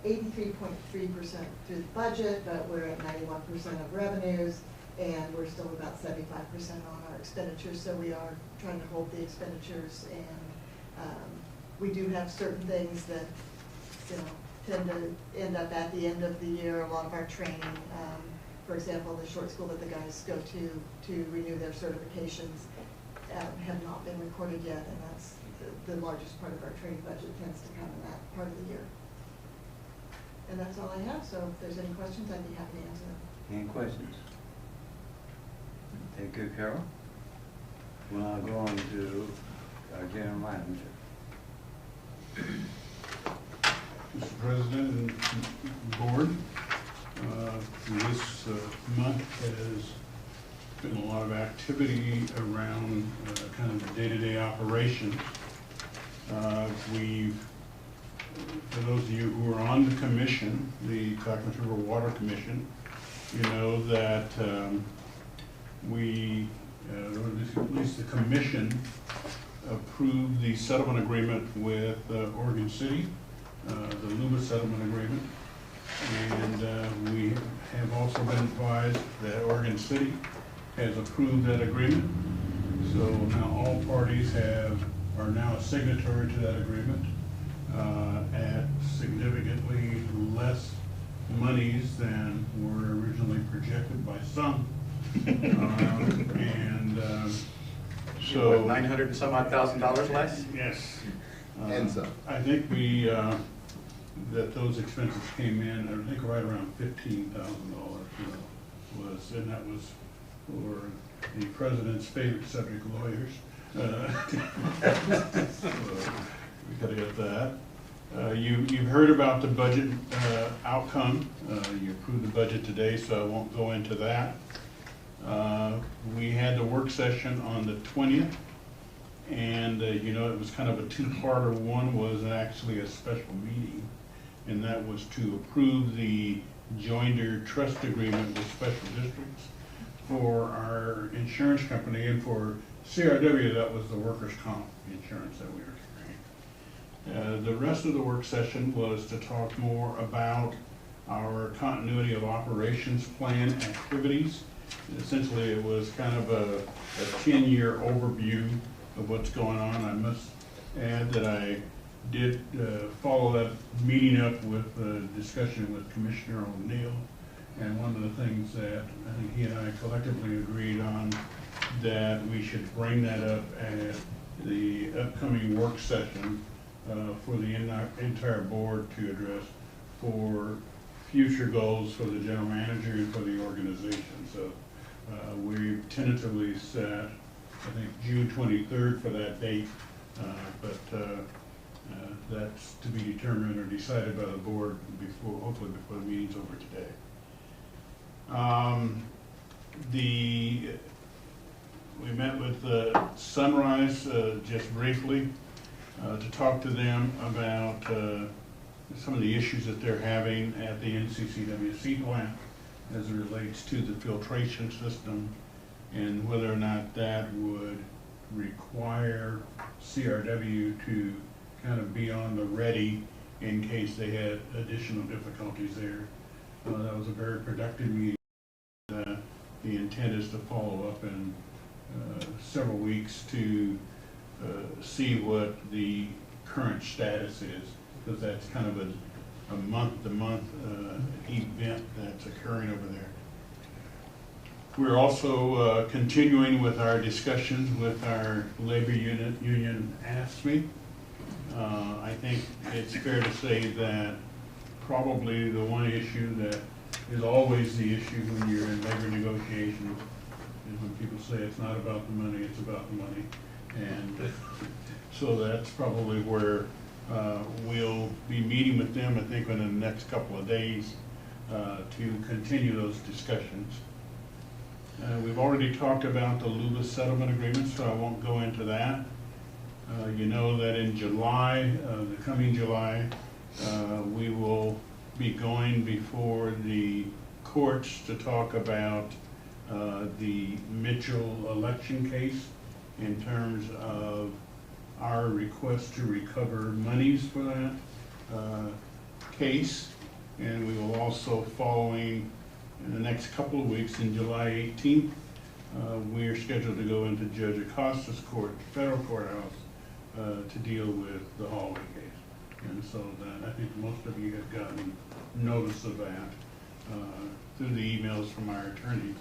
83.3% through the budget, but we're at 91% of revenues, and we're still about 75% on our expenditures, so we are trying to hold the expenditures, and we do have certain things that tend to end up at the end of the year. A lot of our training, for example, the short school that the guys go to renew their certifications, have not been recorded yet, and that's the largest part of our training budget tends to come in that part of the year. And that's all I have, so if there's any questions, I'd be happy to answer them. Any questions? Thank you, Carol. We'll now go on to our general manager. Mr. President and Board, this month has been a lot of activity around kind of the day-to-day operations. For those of you who are on the commission, the Clackamas River Water Commission, you know that at least the commission approved the settlement agreement with Oregon City, the Luma settlement agreement, and we have also been advised that Oregon City has approved that agreement. So now all parties are now a signatory to that agreement at significantly less monies than were originally projected by some. So $900 and some odd thousand less? yes. And some. I think that those expenses came in, I think right around $15,000 and that was for the president's favorite subject, lawyers. So we gotta get that. You've heard about the budget outcome. You approved the budget today, so I won't go into that. We had the work session on the 20th, and it was kind of a two-parter. One was actually a special meeting, and that was to approve the joinder trust agreement with special districts for our insurance company, and for CRW, that was the workers' comp insurance that we were carrying. The rest of the work session was to talk more about our continuity of operations plan activities. Essentially, it was kind of a 10-year overview of what's going on. I must add that I did follow that meeting up with a discussion with Commissioner O'Neill, and one of the things that I think he and I collectively agreed on, that we should bring that up at the upcoming work session for the entire board to address for future goals for the general manager and for the organization. So we tentatively set, I think, June 23rd for that date, but that's to be determined or decided by the board before, hopefully before the meeting's over today. We met with Sunrise just briefly to talk to them about some of the issues that they're having at the NCCWC plant as it relates to the filtration system and whether or not that would require CRW to kind of be on the ready in case they had additional difficulties there. That was a very productive meeting. The intent is to follow up in several weeks to see what the current status is, because that's kind of a month-to-month event that's occurring over there. We're also continuing with our discussions with our labor union ASME. I think it's fair to say that probably the one issue that is always the issue when you're in labor negotiations is when people say it's not about the money, it's about the money. And so that's probably where we'll be meeting with them, I think, within the next couple of days to continue those discussions. We've already talked about the LULA settlement agreement, so I won't go into that. You know that in July, the coming July, we will be going before the courts to talk about the Mitchell election case in terms of our request to recover monies for that case. And we will also, following in the next couple of weeks, in July 18th, we are scheduled to go into Judge Acosta's court, federal courthouse, to deal with the Hallway case. And so that, I think most of you have gotten notice of that through the emails from our attorneys.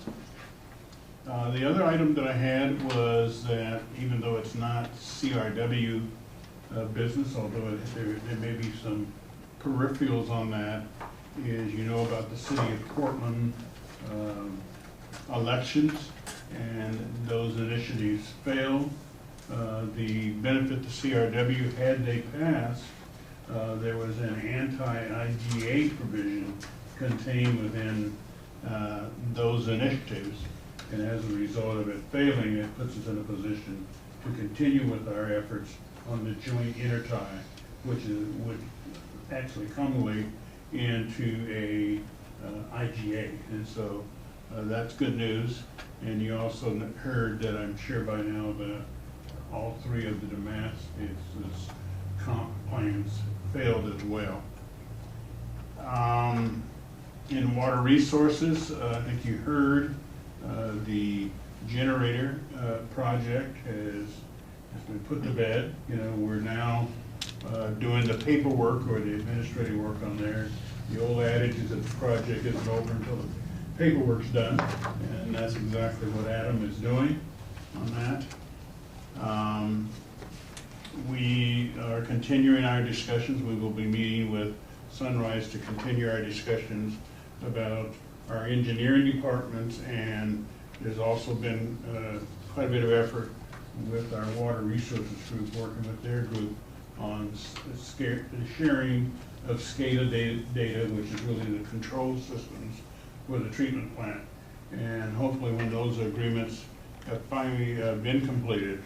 The other item that I had was that even though it's not CRW business, although there may be some peripherals on that, is you know about the city of Portland elections, and those initiatives failed. The benefit to CRW, had they passed, there was an anti-IGA provision contained within those initiatives, and as a result of it failing, it puts us in a position to continue with our efforts on the joint intertie, which would actually culminate into a IGA, and so that's good news. And you also heard that, I'm sure by now, that all three of the Damascus comp plans failed as well. In water resources, I think you heard the generator project has been put to bed. You know, we're now doing the paperwork or the administrative work on there. The old adage is that the project isn't over until the paperwork's done, and that's exactly what Adam is doing on that. We are continuing our discussions. We will be meeting with Sunrise to continue our discussions about our engineering departments, and there's also been quite a bit of effort with our water resources group, working with their group on the sharing of SCADA data, which is really the control systems for the treatment plant. And hopefully when those agreements have finally been completed,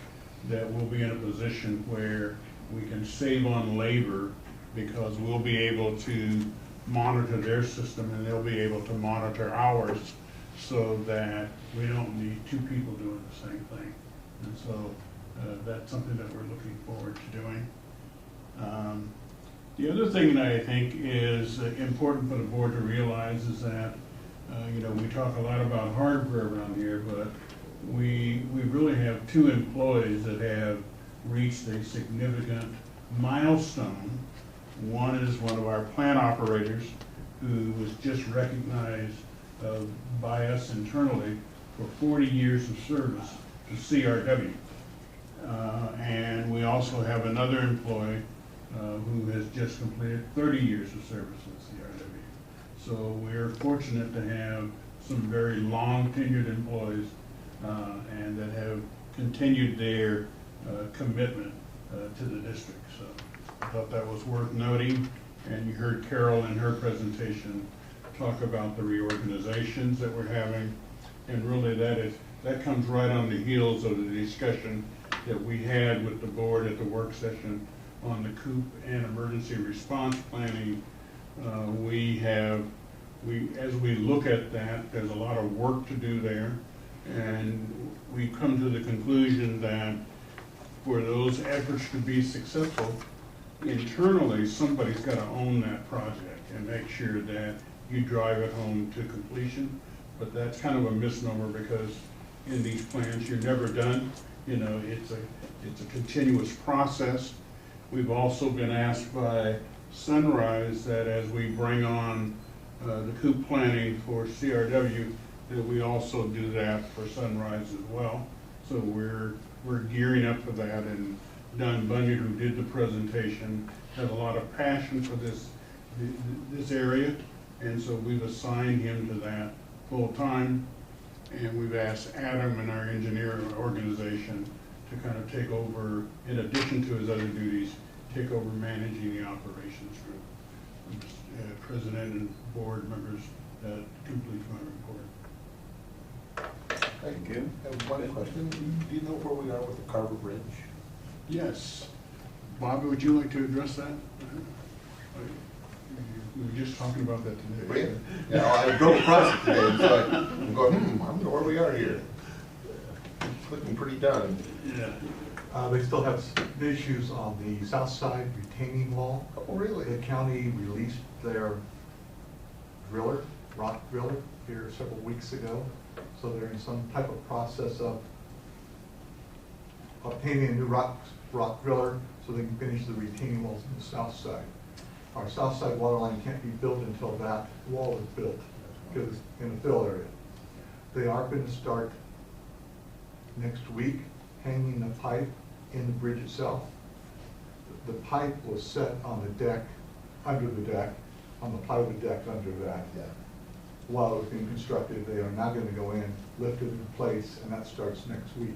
that we'll be in a position where we can save on labor, because we'll be able to monitor their system and they'll be able to monitor ours, so that we don't need two people doing the same thing. And so that's something that we're looking forward to doing. The other thing that I think is important for the board to realize is that you know, we talk a lot about hardware around here, but we really have two employees that have reached a significant milestone. One is one of our plant operators, who was just recognized by us internally for 40 years of service to CRW. And we also have another employee who has just completed 30 years of service with CRW. So we're fortunate to have some very long tenured employees and that have continued their commitment to the district. So I thought that was worth noting. And you heard Carol in her presentation talk about the reorganizations that we're having. And really that comes right on the heels of the discussion that we had with the board at the work session on the COOP and emergency response planning. As we look at that, there's a lot of work to do there. And we come to the conclusion that for those efforts to be successful, internally, somebody's got to own that project and make sure that you drive it home to completion. But that's kind of a misnomer because in these plans, you're never done. You know, it's a continuous process. We've also been asked by Sunrise that as we bring on the COOP planning for CRW, that we also do that for Sunrise as well. So we're gearing up for that, and Don Bunyard, who did the presentation, has a lot of passion for this area, and so we've assigned him to that full time, and we've asked Adam and our engineer organization to kind of take over, in addition to his other duties, take over managing the operations group. President and board members, that completes my report. Thank you. I have one question. Do you know where we are with the Carver Bridge? Yes. Bobby, would you like to address that? We were just talking about that today. Yeah, I drove across it today, and so I'm going, I don't know where we are here. It's looking pretty done. Yeah. They still have issues on the south side retaining wall. Oh, really? The county released their rock driller, here several weeks ago. So they're in some type of process of obtaining a new rock driller so they can finish the retaining walls on the south side. Our south side water line can't be built until that wall is built because it's in a fill area. They are going to start next week hanging the pipe in the bridge itself. The pipe was set on the deck, under the deck, on the plywood deck under that. Yeah. While it was being constructed, they are now going to go in, lift it in place, and that starts next week.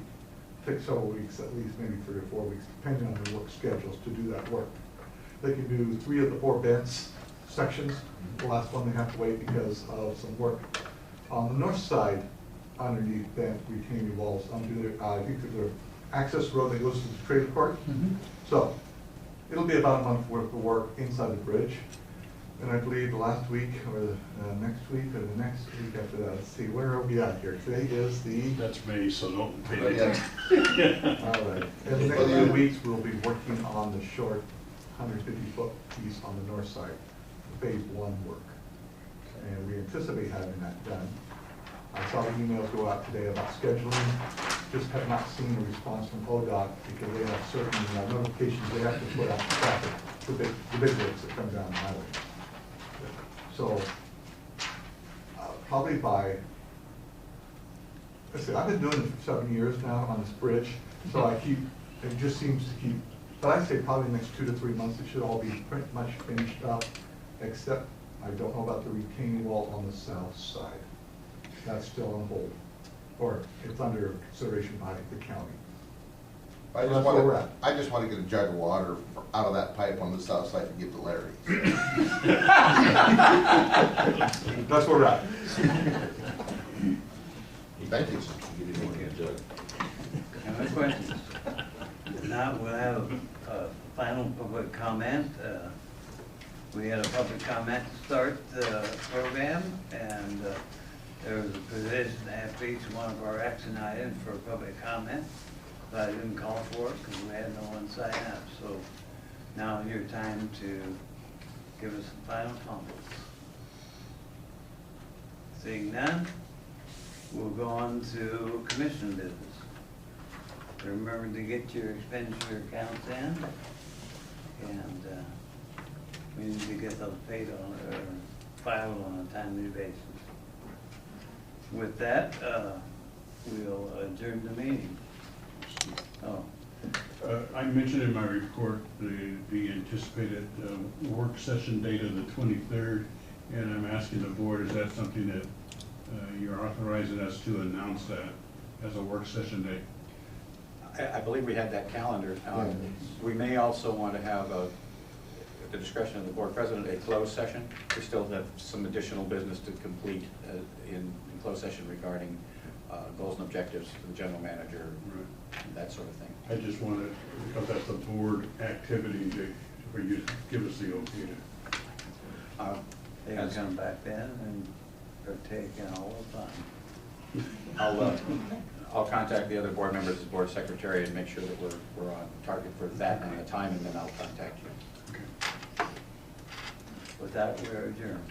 Takes several weeks, at least maybe 3 or 4 weeks, depending on their work schedules to do that work. They can do 3 of the 4 bents sections. The last one they have to wait because of some work on the north side underneath bent retaining walls under their, I think there's an access road that goes to the trailer court. So it'll be about a month's worth of work inside the bridge. And I believe the last week or the next week or the next week after that, let's see, where are we at here? Today is the... That's me, so don't pay Yeah. attention. All right. In the next few weeks, we'll be working on the short 150-foot piece on the north side, phase 1 work. And we anticipate having that done. I saw the emails go out today about scheduling. Just have not seen a response from ODOT because they have certain notifications they have to put out to traffic, the big works that come down the highway. So probably by, let's see, I've been doing it for 7 years now on this bridge, so it just seems to keep, but I'd say probably the next 2 to 3 months it should all be pretty much finished up, except I don't know about the retaining wall on the south side. That's still on hold, or it's under consideration by the county. I That's where we're at. just want to get a jug of water out of that pipe on the south side to give to Larry. That's where we're at. Thank you. Any other questions? If not, we'll have a final public comment. We had a public comment to start the program, and there was a position after each one of our action items for public comment. But I didn't call for it because we had no one sign up. So now is your time to give us some final comments. Seeing none, we'll go on to commission business. Remember to get your expenditure accounts in, and we need to get those paid on or filed on a timely basis. With that, we'll adjourn the meeting. Oh, I mentioned in my report the anticipated work session date of the 23rd, and I'm asking the board, is that something that you're authorizing us to announce that as a work session date? I believe we had that calendar. We may also want to have, at the discretion of the board president, a closed session. We still have some additional business to complete in closed session regarding goals and objectives for the general manager, and that sort of thing. I just wanted, because that's a board activity, for you to give us the okay to. They can come back then and they're taking all the time. I'll contact the other board members, the board secretary, and make sure that we're on target for that and the time, and then I'll contact you. Okay. With that, we're adjourned.